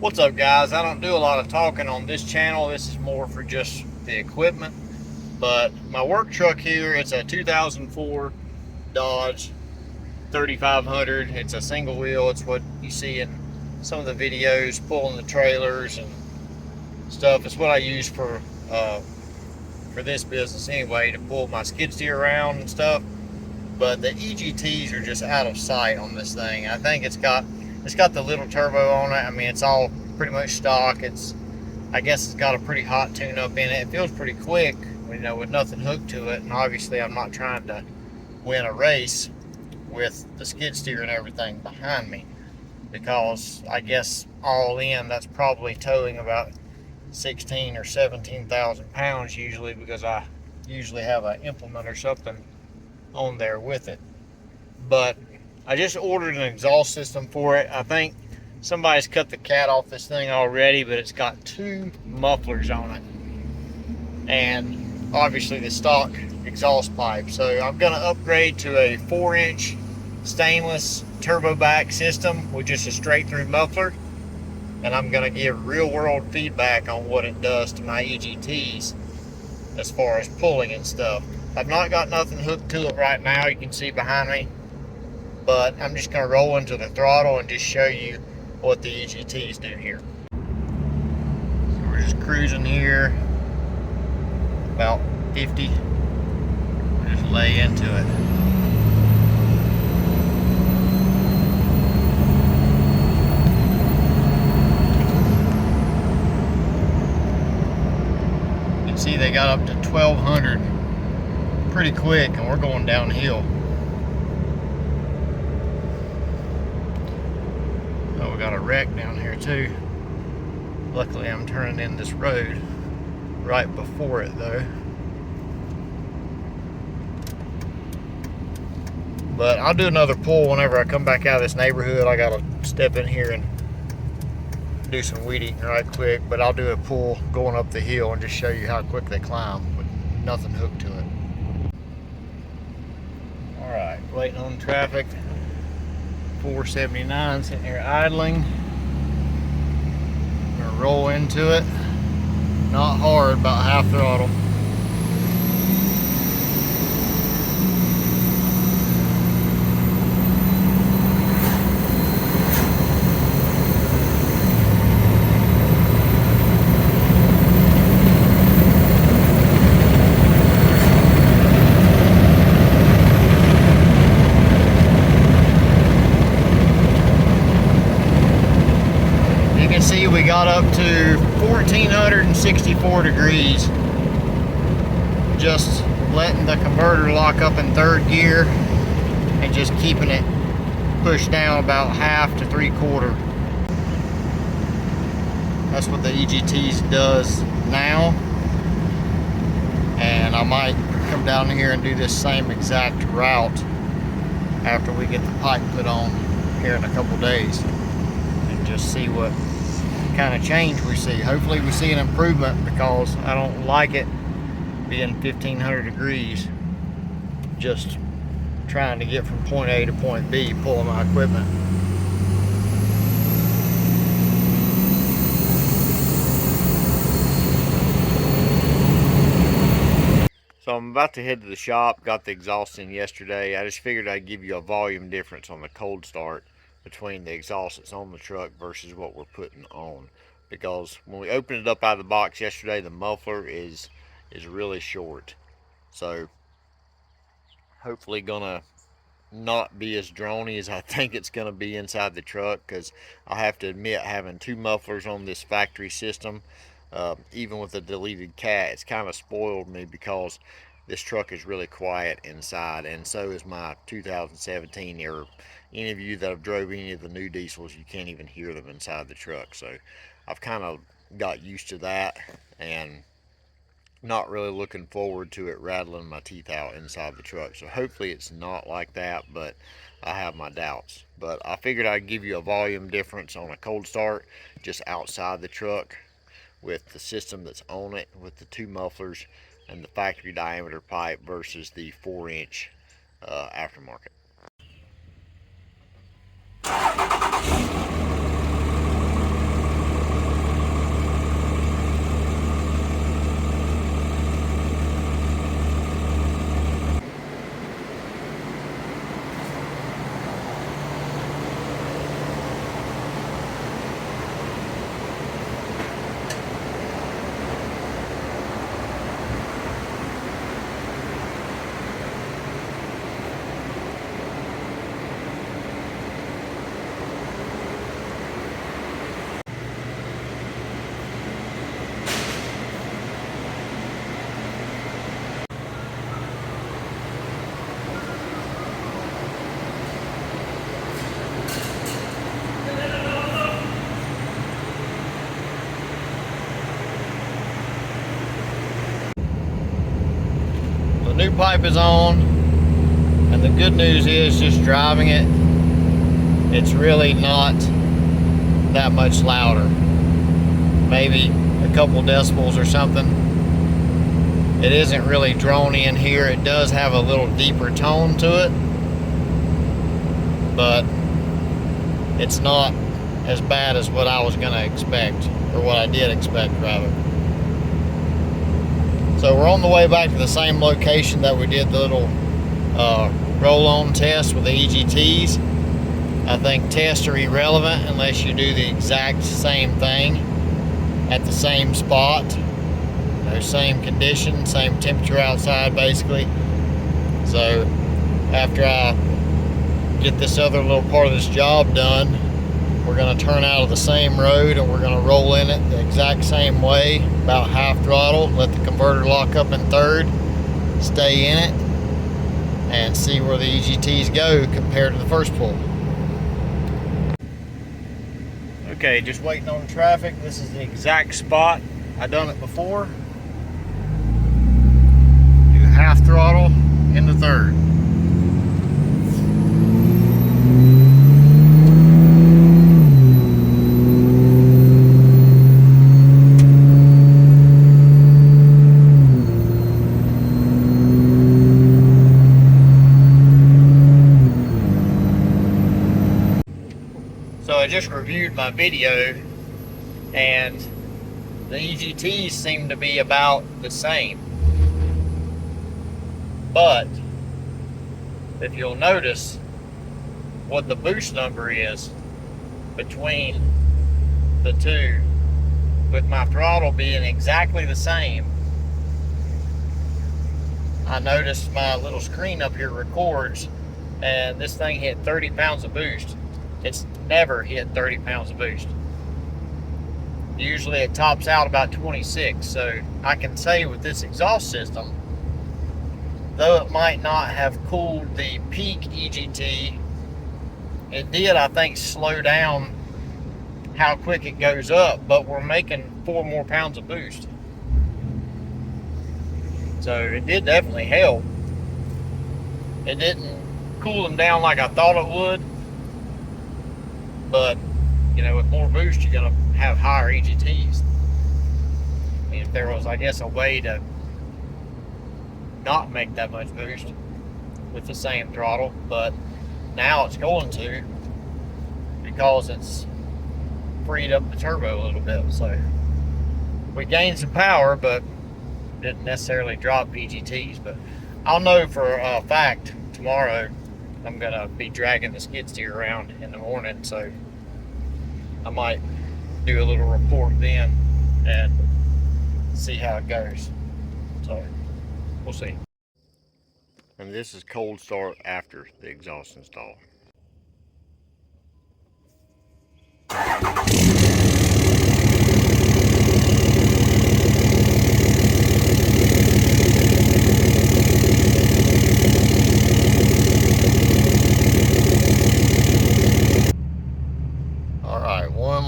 What's up, guys? I don't do a lot of talking on this channel. This is more for just the equipment. But my work truck here, it's a 2004 Dodge 3500. It's a single wheel. It's what you see in some of the videos, pulling the trailers and stuff. It's what I use for this business anyway, to pull my skid steer around and stuff. But the EGTs are just out of sight on this thing. I think it's got the little turbo on it. I mean, it's all pretty much stock. I guess it's got a pretty hot tune-up in it. It feels pretty quick, with nothing hooked to it. And obviously, I'm not trying to win a race with the skid steer and everything behind me, because I guess all in, that's probably towing about 16 or 17,000 pounds usually, because I usually have an implement or something on there with it. But I just ordered an exhaust system for it. I think somebody's cut the cat off this thing already, but it's got two mufflers on it and obviously the stock exhaust pipe. So I'm going to upgrade to a 4-inch stainless turbo back system with just a straight through muffler, and I'm going to give real world feedback on what it does to my EGTs as far as pulling and stuff. I've not got nothing hooked to it right now, you can see behind me, but I'm just going to roll into the throttle and just show you what the EGTs do here. So we're just cruising here, about 50. We'll just lay into it. You can see they got up to 1200 pretty quick, and we're going downhill. Oh, we got a wreck down here too. Luckily I'm turning in this road right before it though. But I'll do another pull whenever I come back out of this neighborhood. I gotta step in here and do some weed eating right quick, but I'll do a pull going up the hill and just show you how quick they climb with nothing hooked to it. Alright, waiting on traffic. 479 sitting here idling. I'm gonna roll into it. Not hard, about half throttle. See, we got up to 1464 degrees, just letting the converter lock up in third gear and just keeping it pushed down about half to 3/4. That's what the EGTs does now, and I might come down here and do this same exact route after we get the pipe put on here in a couple days, and just see what kind of change we see. Hopefully we see an improvement, because I don't like it being 1500 degrees just trying to get from point A to point B pulling my equipment. So I'm about to head to the shop. Got the exhaust in yesterday. I just figured I'd give you a volume difference on the cold start between the exhaust that's on the truck versus what we're putting on, because when we opened it up out of the box yesterday, the muffler is really short. So hopefully gonna not be as droney as I think it's gonna be inside the truck, because I have to admit, having two mufflers on this factory system, even with the deleted cat, it's kind of spoiled me, because this truck is really quiet inside, and so is my 2017. Or any of you that have drove any of the new diesels, you can't even hear them inside the truck. So I've kind of got used to that, and not really looking forward to it rattling my teeth out inside the truck. So hopefully it's not like that, but I have my doubts. But I figured I'd give you a volume difference on a cold start just outside the truck with the system that's on it, with the two mufflers and the factory diameter pipe versus the 4-inch aftermarket. new pipe is on, and the good news is just driving it, it's really not that much louder. Maybe a couple decibels or something. It isn't really drony in here. It does have a little deeper tone to it, but it's not as bad as what I was gonna expect, or what I did expect rather. So we're on the way back to the same location that we did the little roll-on test with the EGTs. I think tests are irrelevant unless you do the exact same thing at the same spot. You know, same condition, same temperature outside basically. So after I get this other little part of this job done, we're going to turn out of the same road and we're going to roll in it the exact same way, about half throttle, let the converter lock up in third, stay in it, and see where the EGTs go compared to the first pull. Okay, just waiting on traffic. This is the exact spot. I've done it before. Do half throttle into third. So I just reviewed my video, and the EGTs seem to be about the same. But if you'll notice what the boost number is between the two, with my throttle being exactly the same, I noticed my little screen up here records, and this thing hit 30 pounds of boost. It's never hit 30 pounds of boost. Usually it tops out about 26. So I can say with this exhaust system, though it might not have cooled the peak EGT, it did, I think, slow down how quick it goes up, but we're making 4 more pounds of boost. So it did definitely help. It didn't cool them down like I thought it would, but you know, with more boost, you're gonna have higher EGTs. I mean, if there was, I guess, a way to not make that much boost with the same throttle, but now it's going to, because it's freed up the turbo a little bit. So we gained some power, but didn't necessarily drop EGTs. But I'll know for a fact tomorrow. I'm gonna be dragging the skid steer around in the morning, so I might do a little report then and see how it goes. So we'll see. And this is cold start after the exhaust install.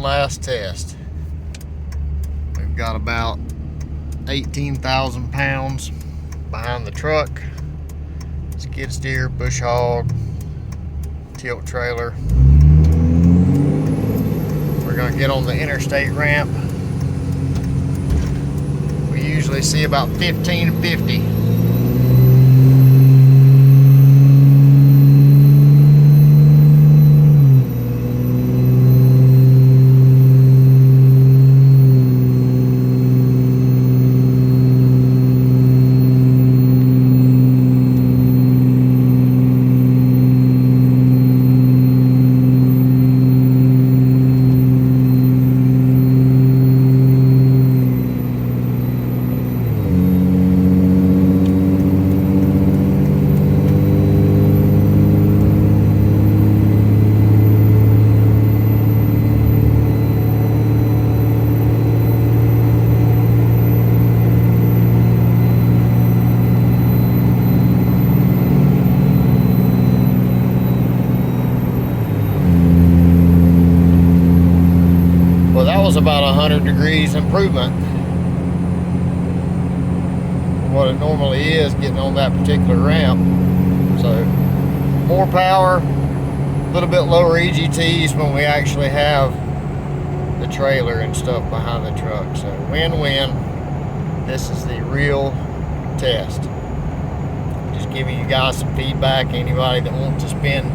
Last test. We've got about 18,000 pounds behind the truck, skid steer, bush hog, tilt trailer. We're going to get on the interstate ramp. We usually see about 1550. About 100 degrees improvement. from what it normally is getting on that particular ramp. So more power, a little bit lower EGTs when we actually have the trailer and stuff behind the truck. So win-win. This is the real test. Just giving you guys some feedback. Anybody that wants to spend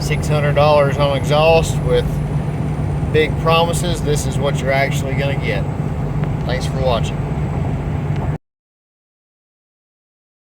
$600 on exhaust with big promises, this is what you're actually going to get. Thanks for watching.